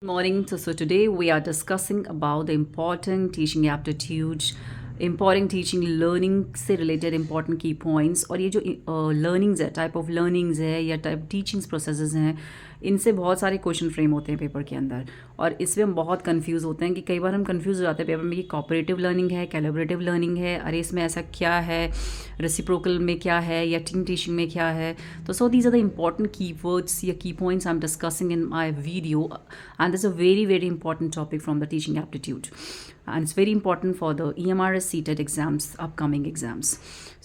Morning. So today we are discussing about the important teaching aptitudes, important teaching learning से related important key points। और ये जो learnings है, type of learnings है या type teachings processes हैं, इनसे बहुत सारे क्वेश्चन फ्रेम होते हैं पेपर के अंदर। और इसमें हम बहुत कंफ्यूज होते हैं कि कई बार हम कंफ्यूज हो जाते हैं पेपर में कि कोऑपरेटिव लर्निंग है, कैलिब्रेटिव लर्निंग है, अरे इसमें ऐसा क्या है, रेसिप्रोकल में क्या है या टीम टीचिंग में क्या है। तो so these are the important key words या key points I am discussing in my video and this a very very important topic from the teaching aptitude and it's very important for the EMRS CTET exams, upcoming exams.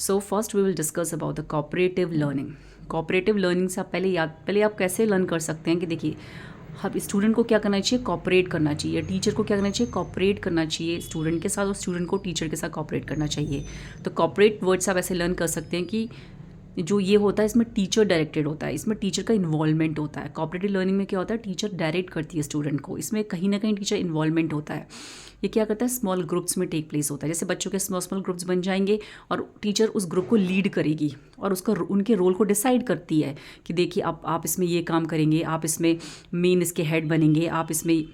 So first we will discuss about the cooperative learning. cooperative learning से आप पहले आप कैसे learn कर सकते हैं कि देखिए हम स्टूडेंट को क्या करना चाहिए, कॉपरेट करना चाहिए। टीचर को क्या करना चाहिए, कॉपरेट करना चाहिए स्टूडेंट के साथ, और स्टूडेंट को टीचर के साथ कॉपरेट करना चाहिए। तो कॉपरेट वर्ड्स आप ऐसे लर्न कर सकते हैं कि जो ये होता है इसमें टीचर डायरेक्टेड होता है, इसमें टीचर का इन्वॉल्वमेंट होता है। कॉपरेटिव लर्निंग में क्या होता है, टीचर डायरेक्ट करती है स्टूडेंट को, इसमें कहीं ना कहीं टीचर इन्वॉल्वमेंट होता है। ये क्या करता है, स्मॉल ग्रुप्स में टेक प्लेस होता है। जैसे बच्चों के स्मॉल ग्रुप्स बन जाएंगे और टीचर उस ग्रुप को लीड करेगी और उसका उनके रोल को डिसाइड करती है कि देखिए आप इसमें ये काम करेंगे, आप इसमें मेन इसके हेड बनेंगे, आप इसमें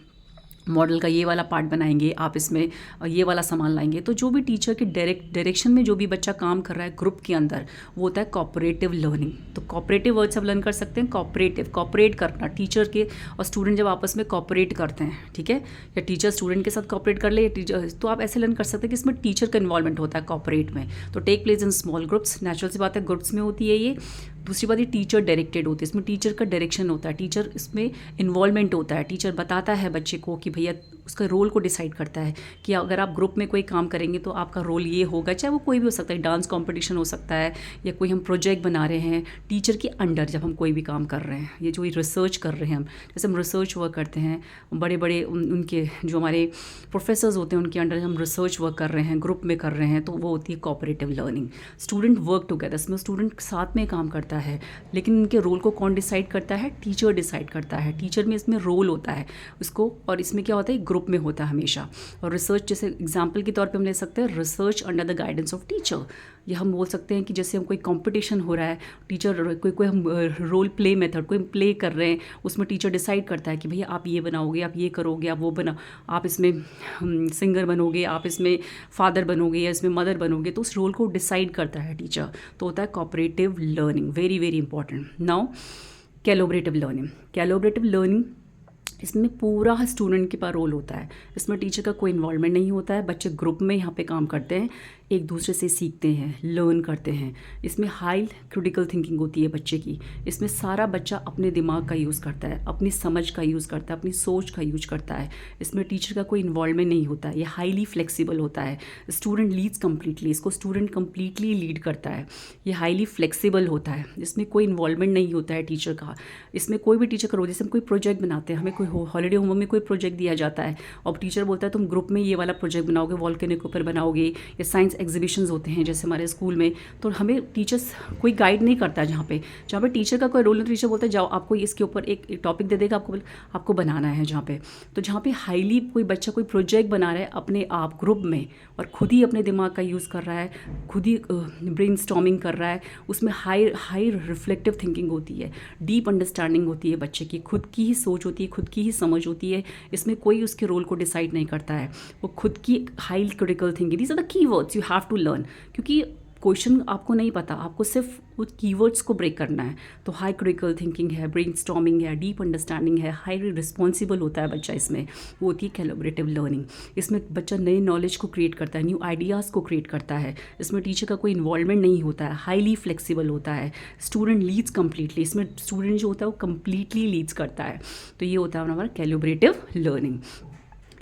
मॉडल का ये वाला पार्ट बनाएंगे, आप इसमें ये वाला सामान लाएंगे। तो जो भी टीचर के डायरेक्शन में जो भी बच्चा काम कर रहा है ग्रुप के अंदर, वो होता है कोऑपरेटिव लर्निंग। तो कोऑपरेटिव वर्ड्स आप लर्न कर सकते हैं। कॉपरेट करना, टीचर के और स्टूडेंट जब आपस में कॉपरेट करते हैं, ठीक है, या टीचर स्टूडेंट के साथ कॉपरेट कर ले या टीचर, तो आप ऐसे लर्न कर सकते हैं कि इसमें टीचर का इन्वॉल्वमेंट होता है कॉपरेट में। तो take place in small groups, natural सी बात है, ग्रुप्स में होती है ये। दूसरी बात, ये टीचर डायरेक्टेड होती है, इसमें टीचर का डायरेक्शन होता है, टीचर इसमें इन्वॉल्वमेंट होता है। टीचर बताता है बच्चे को कि भैया उसका रोल को डिसाइड करता है कि अगर आप ग्रुप में कोई काम करेंगे तो आपका रोल ये होगा, चाहे वो कोई भी हो सकता है, डांस कंपटीशन हो सकता है या कोई हम प्रोजेक्ट बना रहे हैं टीचर के अंडर, जब हम कोई भी काम कर रहे हैं, ये जो रिसर्च कर रहे हैं हम, जैसे हम रिसर्च वर्क करते हैं, बड़े बड़े उनके जो हमारे प्रोफेसर्स होते हैं उनके अंडर हम रिसर्च वर्क कर रहे हैं, ग्रुप में कर रहे हैं, तो वो होती है cooperative learning. Student work together, इसमें स्टूडेंट साथ में काम करता है, लेकिन उनके रोल को कौन डिसाइड करता है, टीचर डिसाइड करता है। टीचर में इसमें रोल होता है उसको, और इसमें क्या होता है, ग्रुप में होता है हमेशा। और रिसर्च जैसे एग्जांपल के तौर पे हम ले सकते हैं research under the guidance of teacher. या हम बोल सकते हैं कि जैसे हम कोई कंपटीशन हो रहा है, टीचर कोई हम रोल प्ले मेथड कोई प्ले कर रहे हैं, उसमें टीचर डिसाइड करता है कि भैया आप ये बनाओगे, आप ये करोगे, आप वो बना, आप इसमें सिंगर बनोगे, आप इसमें फादर बनोगे या इसमें मदर बनोगे, तो उस रोल को डिसाइड करता है टीचर। तो होता है cooperative learning, very very important. Now collaborative learning, इसमें पूरा स्टूडेंट के पास रोल होता है, इसमें टीचर का कोई इन्वॉल्वमेंट नहीं होता है। बच्चे ग्रुप में यहाँ पे काम करते हैं, एक दूसरे से सीखते हैं, लर्न करते हैं। इसमें हाई क्रिटिकल थिंकिंग होती है बच्चे की, इसमें सारा बच्चा अपने दिमाग का यूज़ करता है, अपनी समझ का यूज़ करता है, अपनी सोच का यूज करता है। इसमें टीचर का कोई इन्वॉल्वमेंट नहीं होता है, ये हाईली फ्लेक्सिबल होता है। स्टूडेंट लीड्स कम्प्लीटली, इसको स्टूडेंट कम्प्लीटली लीड करता है। ये हाईली फ्लेक्सिबल होता है, इसमें कोई इन्वॉल्वमेंट नहीं होता है टीचर का। इसमें कोई भी टीचर करो, जैसे हम कोई प्रोजेक्ट बनाते हैं, हमें कोई हॉलीडे होमवर्क में कोई प्रोजेक्ट दिया जाता है और टीचर बोलता है तुम ग्रुप में ये वाला प्रोजेक्ट बनाओगे, वॉल्केनो के ऊपर बनाओगे, या साइंस एग्जीबिशंस होते हैं जैसे हमारे स्कूल में, तो हमें टीचर्स कोई गाइड नहीं करता है। जहाँ पे टीचर का कोई रोल नहीं, टीचर बोलता है जाओ आपको इसके ऊपर एक टॉपिक दे देगा, आपको बनाना है। जहाँ पे हाईली कोई बच्चा कोई प्रोजेक्ट बना रहा है अपने आप ग्रुप में और खुद ही अपने दिमाग का यूज़ कर रहा है, खुद ही ब्रेन स्टॉर्मिंग कर रहा है, उसमें हाई रिफ्लेक्टिव थिंकिंग होती है, डीप अंडरस्टैंडिंग होती है बच्चे की, खुद की ही सोच होती है, खुद की ही समझ होती है। इसमें कोई उसके रोल को डिसाइड नहीं करता है, वो खुद की high critical thinking. These are the keywords you have to learn, क्योंकि क्वेश्चन आपको नहीं पता, आपको सिर्फ उस कीवर्ड्स को ब्रेक करना है। तो हाई क्रिटिकल थिंकिंग है, ब्रेन स्टॉर्मिंग है, डीप अंडरस्टैंडिंग है, हाईली रिस्पॉन्सिबल होता है बच्चा, इसमें वो होती है कैलिब्रेटिव लर्निंग। इसमें बच्चा नए नॉलेज को क्रिएट करता है, न्यू आइडियाज़ को क्रिएट करता है। इसमें टीचर का कोई इन्वॉल्वमेंट नहीं होता है, हाईली फ्लेक्सिबल होता है। स्टूडेंट लीड्स कम्प्लीटली, इसमें स्टूडेंट जो होता है वो कम्प्लीटली लीड्स करता है। तो ये होता है हमारा कैलिब्रेटिव लर्निंग।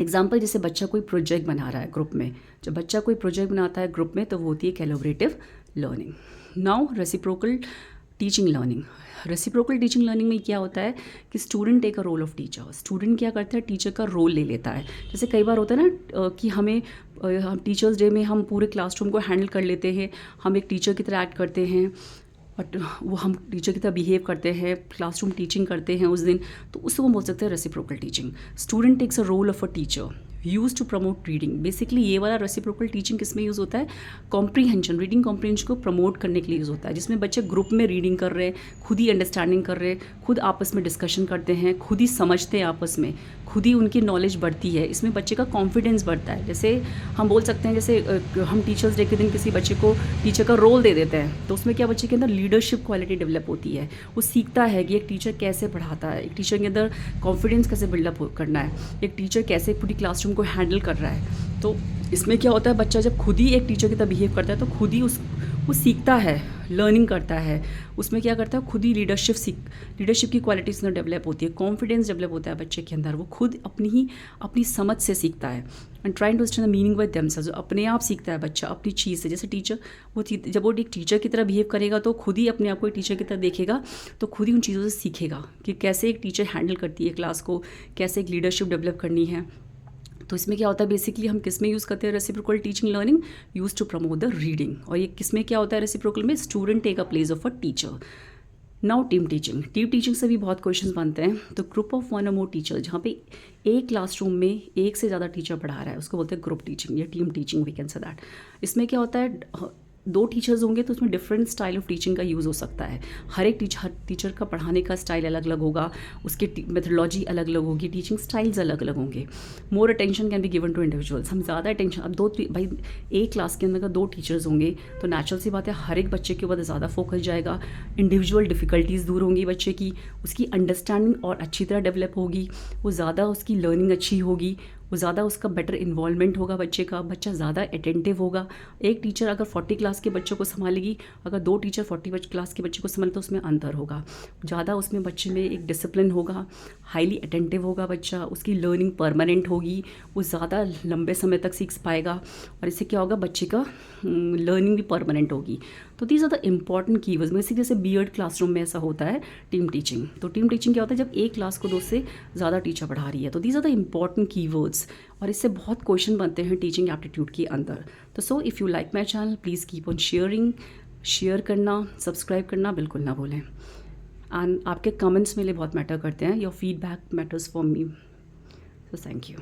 एग्जाम्पल, जैसे बच्चा कोई प्रोजेक्ट बना रहा है ग्रुप में, जब बच्चा कोई प्रोजेक्ट बनाता है ग्रुप में तो वो होती है collaborative learning. Now reciprocal teaching learning में क्या होता है कि student take a role of teacher. Student क्या करता है, टीचर का रोल ले लेता है। जैसे कई बार होता है ना कि हम टीचर्स डे में हम पूरे क्लासरूम को हैंडल कर लेते हैं, हम एक टीचर की तरह एक्ट करते हैं और वो हम टीचर की तरह बिहेव करते हैं, क्लासरूम टीचिंग करते हैं उस दिन, तो उसको हम बोल सकते हैं reciprocal teaching. Student takes a role of a teacher, use to promote reading. Basically ये वाला रेसिप्रोकल टीचिंग किस में यूज़ होता है? कॉम्प्रीहेंशन, रीडिंग कॉम्प्रीहेंशन को प्रमोट करने के लिए यूज़ होता है, जिसमें बच्चे ग्रुप में रीडिंग कर रहे हैं, खुद ही अंडरस्टैंडिंग कर रहे हैं, खुद आपस में डिस्कशन करते हैं, खुद ही समझते हैं आपस में, खुद ही उनकी नॉलेज बढ़ती है। इसमें बच्चे का कॉन्फिडेंस बढ़ता है। जैसे हम बोल सकते हैं, जैसे हम टीचर्स डे के दिन किसी बच्चे को टीचर का रोल दे देते हैं, तो उसमें क्या बच्चे के अंदर लीडरशिप क्वालिटी डेवलप होती है। वो सीखता है कि एक टीचर कैसे पढ़ाता है, एक टीचर के अंदर कॉन्फिडेंस कैसे बिल्डअप करना है, एक टीचर कैसे पूरी क्लासरूम को हैंडल कर रहा है। तो इसमें क्या होता है, बच्चा जब खुद ही एक टीचर की तरह बिहेव करता है तो खुद ही वो सीखता है, लर्निंग करता है। उसमें क्या करता है, खुद ही लीडरशिप की क्वालिटीज़ में डेवलप होती है, कॉन्फिडेंस डेवलप होता है बच्चे के अंदर। वो खुद अपनी समझ से सीखता है and trying to understand the meaning by themselves. अपने आप सीखता है बच्चा अपनी चीज़ से। जैसे टीचर जब वो एक टीचर की तरह बिहेव करेगा तो खुद ही अपने आप को एक टीचर की तरह देखेगा, तो खुद ही उन चीज़ों से सीखेगा कि कैसे एक टीचर हैंडल करती है क्लास को, कैसे एक लीडरशिप डेवलप करनी है। तो इसमें क्या होता है, बेसिकली हम किस में यूज़ करते हैं reciprocal teaching learning? Use to promote the reading. और ये किस में क्या होता है रेसिप्रोकल में? Student take a place of a teacher. Now team teaching से भी बहुत क्वेश्चंस बनते हैं। तो ग्रुप ऑफ वन और मोर टीचर, जहाँ पे एक क्लासरूम में एक से ज़्यादा टीचर पढ़ा रहा है, उसको बोलते हैं ग्रुप टीचिंग या team teaching, we can say that. इसमें क्या होता है, दो टीचर्स होंगे तो उसमें डिफरेंट स्टाइल ऑफ टीचिंग का यूज़ हो सकता है। हर टीचर का पढ़ाने का स्टाइल अलग अलग होगा, उसकी मेथोडोलॉजी अलग अलग होगी, टीचिंग स्टाइल्स अलग अलग होंगे। More attention can be given to individuals. हम ज़्यादा अटेंशन, अब भाई एक क्लास के अंदर अगर 2 टीचर्स होंगे तो नेचुरल सी बात है हर एक बच्चे के ऊपर ज़्यादा फोकस जाएगा, इंडिविजुअल डिफ़िकल्टीज़ दूर होंगी बच्चे की, उसकी अंडरस्टैंडिंग और अच्छी तरह डेवलप होगी, वो ज़्यादा उसकी लर्निंग अच्छी होगी, वो ज़्यादा उसका बेटर इन्वॉल्वमेंट होगा बच्चे का, बच्चा ज़्यादा अटेंटिव होगा। एक टीचर अगर 40 क्लास के बच्चों को संभालेगी, अगर 2 टीचर 40 क्लास के बच्चे को संभाले तो उसमें अंतर होगा। ज़्यादा उसमें बच्चे में एक डिसिप्लिन होगा, हाईली अटेंटिव होगा बच्चा, उसकी लर्निंग परमानेंट होगी, वो ज़्यादा लंबे समय तक सीख पाएगा और इससे क्या होगा, बच्चे का लर्निंग भी परमानेंट होगी। तो these are the important keywords. Basically जैसे बीएड क्लासरूम में ऐसा होता है टीम टीचिंग। तो टीम टीचिंग क्या होता है, जब एक क्लास को 2 से ज़्यादा टीचर पढ़ा रही है। तो these are the important keywords और इससे बहुत क्वेश्चन बनते हैं टीचिंग एप्टीट्यूड के अंदर। तो so if you like my channel please keep on share करना, सब्सक्राइब करना बिल्कुल ना भूलें। एंड आपके कमेंट्स मेरे लिए बहुत मैटर करते हैं, your feedback matters for me. So thank you.